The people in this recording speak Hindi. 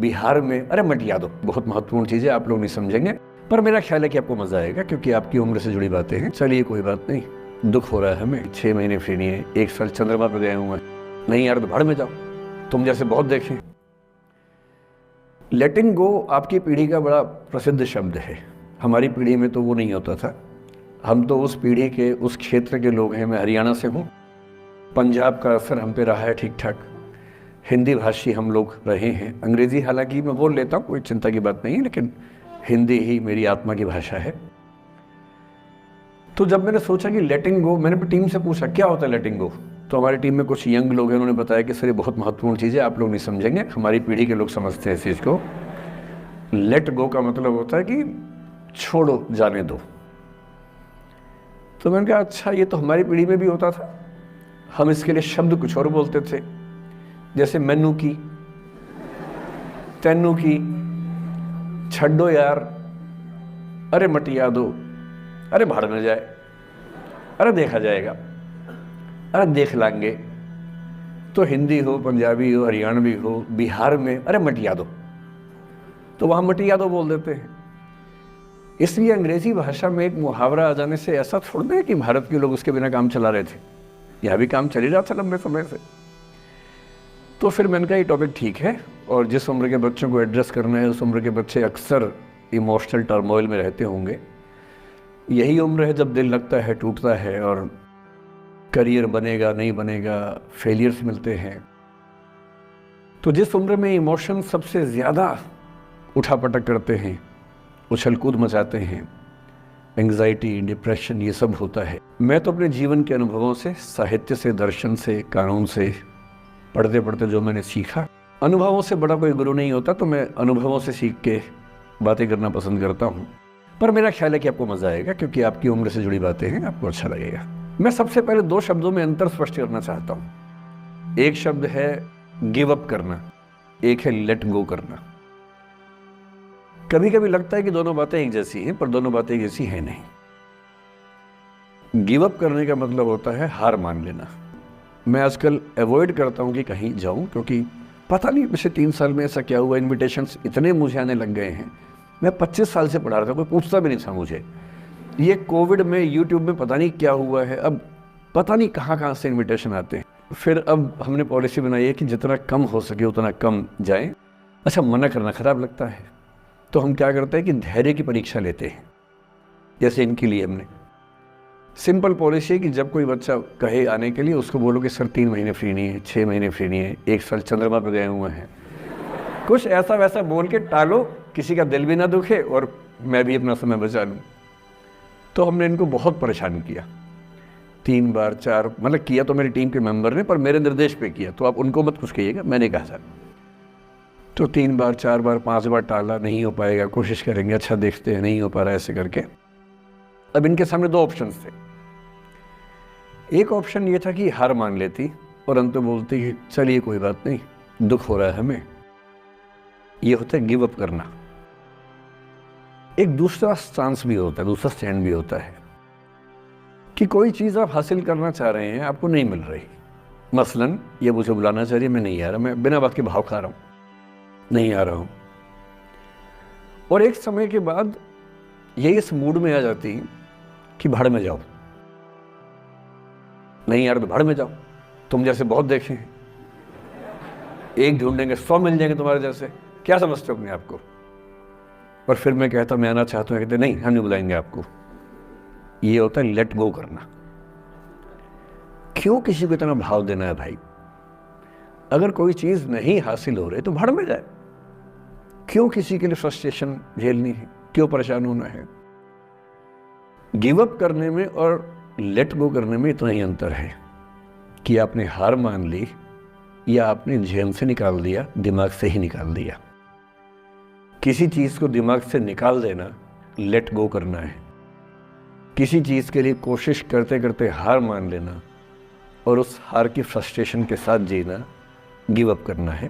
बिहार में, अरे मटिया दो, बहुत महत्वपूर्ण चीज़ है, आप लोग नहीं समझेंगे, पर मेरा ख्याल है कि आपको मजा आएगा क्योंकि आपकी उम्र से जुड़ी बातें हैं। चलिए कोई बात नहीं, दुख हो रहा है हमें, 6 महीने फ्री नहीं है, 1 साल चंद्रमा पे गए हुए हैं। नहीं यार तो भाड़ में जाओ, तुम जैसे बहुत देखें। लेटिंग गो आपकी पीढ़ी का बड़ा प्रसिद्ध शब्द है, हमारी पीढ़ी में तो वो नहीं होता था। हम तो उस पीढ़ी के, उस क्षेत्र के लोग हैं। मैं हरियाणा से हूँ, पंजाब का असर हम पे रहा है ठीक ठाक, हिंदी भाषी हम लोग रहे हैं। अंग्रेज़ी हालांकि मैं बोल लेता हूँ, कोई चिंता की बात नहीं है, लेकिन हिंदी ही मेरी आत्मा की भाषा है। तो जब मैंने सोचा कि लेटिंग गो, मैंने टीम से पूछा क्या होता है लेटिंग गो, तो हमारी टीम में कुछ यंग लोग हैं, उन्होंने बताया कि सर ये बहुत महत्वपूर्ण चीज़ है, आप लोग नहीं समझेंगे, हमारी पीढ़ी के लोग समझते हैं इस चीज़ को। लेट गो का मतलब होता है कि छोड़ो, जाने दो। तो मैंने कहा अच्छा, ये तो हमारी पीढ़ी में भी होता था, हम इसके लिए शब्द कुछ और बोलते थे, जैसे मैनू की, तेनू की, छड्डो यार, अरे मटिया दो, अरे भाड़ में जाए, अरे देखा जाएगा, अरे देख लाएंगे। तो हिंदी हो, पंजाबी हो, हरियाणवी हो, बिहार में अरे मटिया दो, तो वहां मटिया दो बोल देते हैं। इसलिए अंग्रेजी भाषा में एक मुहावरा आ जाने से ऐसा थोड़ा है कि भारत के लोग उसके बिना काम चला रहे थे, यह भी काम चल ही रहा था लंबे समय से। तो फिर मैंने कहा ये टॉपिक ठीक है, और जिस उम्र के बच्चों को एड्रेस करना है, उस उम्र के बच्चे अक्सर इमोशनल टर्मोइल में रहते होंगे। यही उम्र है जब दिल लगता है, टूटता है, और करियर बनेगा नहीं बनेगा, फेलियर्स मिलते हैं। तो जिस उम्र में इमोशन सबसे ज़्यादा उठापटक करते हैं, उछल कूद मचाते हैं, एंग्जाइटी, डिप्रेशन, ये सब होता है। मैं तो अपने जीवन के अनुभवों से, साहित्य से, दर्शन से, कानून से, पढ़ते पढ़ते जो मैंने सीखा, अनुभवों से बड़ा कोई गुरु नहीं होता, तो मैं अनुभवों से सीख के बातें करना पसंद करता हूँ। पर मेरा ख्याल है कि आपको मजा आएगा क्योंकि आपकी उम्र से जुड़ी बातें हैं, आपको अच्छा लगेगा। मैं सबसे पहले 2 शब्दों में अंतर स्पष्ट करना चाहता हूँ। एक शब्द है गिव अप करना, एक है लेट गो करना। कभी कभी लगता है कि दोनों बातें एक जैसी हैं, पर दोनों बातें एक जैसी हैं नहीं। गिव अप करने का मतलब होता है हार मान लेना। मैं आजकल अवॉइड करता हूं कि कहीं जाऊं, क्योंकि पता नहीं पिछले 3 साल में ऐसा क्या हुआ, इनविटेशंस इतने मुझे आने लग गए हैं। मैं 25 साल से पढ़ा रहा था, कोई पूछता भी नहीं था मुझे। ये कोविड में यूट्यूब में पता नहीं क्या हुआ है, अब पता नहीं कहाँ कहाँ से इन्विटेशन आते हैं। फिर अब हमने पॉलिसी बनाई है कि जितना कम हो सके उतना कम जाएं। अच्छा, मना करना खराब लगता है, तो हम क्या करते हैं कि धैर्य की परीक्षा लेते हैं। जैसे इनके लिए हमने सिंपल पॉलिसी है कि जब कोई बच्चा कहे आने के लिए, उसको बोलो कि सर 3 महीने फ्री नहीं है, 6 महीने फ्री नहीं है, 1 साल चंद्रमा पे गए हुए हैं। कुछ ऐसा वैसा बोल के टालो, किसी का दिल भी ना दुखे और मैं भी अपना समय बचा लूँ। तो हमने इनको बहुत परेशान किया, 3 बार 4, मतलब किया तो मेरी टीम के मेंबर ने, पर मेरे निर्देश पे किया, तो आप उनको मत कुछ कहिएगा, मैंने कहा सर। तो 3 बार 4 बार 5 बार टाला, नहीं हो पाएगा, कोशिश करेंगे, अच्छा देखते हैं, नहीं हो पा रहा है, ऐसे करके। अब इनके सामने 2 ऑप्शंस थे। एक ऑप्शन ये था कि हार मान लेती और अंत में बोलती कि चलिए कोई बात नहीं, दुख हो रहा है हमें। ये होता है गिव अप करना। एक दूसरा चांस भी होता है, दूसरा स्टैंड भी होता है कि कोई चीज़ आप हासिल करना चाह रहे हैं, आपको नहीं मिल रही। मसलन ये मुझे बुलाना चाह रही है, मैं नहीं आ रहा, मैं बिना बात के भाव खा रहा हूँ, नहीं आ रहा हूँ। और एक समय के बाद ये इस मूड में आ जाती कि भाड़ में जाओ, नहीं यार तो भाड़ में जाओ, तुम जैसे बहुत देखे हैं, एक ढूंढेंगे 100 मिल जाएंगे तुम्हारे जैसे, क्या समझते हो अपने आप को। और फिर मैं कहता मैं आना चाहता हूँ, कहते नहीं हम नहीं बुलाएंगे आपको। ये होता है लेट गो करना। क्यों किसी को इतना भाव देना है भाई? अगर कोई चीज नहीं हासिल हो रही तो भाड़ में जाए। क्यों किसी के लिए फ्रस्ट्रेशन झेलनी है, क्यों परेशान होना है? गिव अप करने में और लेट गो करने में इतना ही अंतर है कि आपने हार मान ली या आपने जेल से निकाल दिया, दिमाग से ही निकाल दिया। किसी चीज को दिमाग से निकाल देना लेट गो करना है। किसी चीज के लिए कोशिश करते करते हार मान लेना और उस हार की फ्रस्ट्रेशन के साथ जीना गिव अप करना है।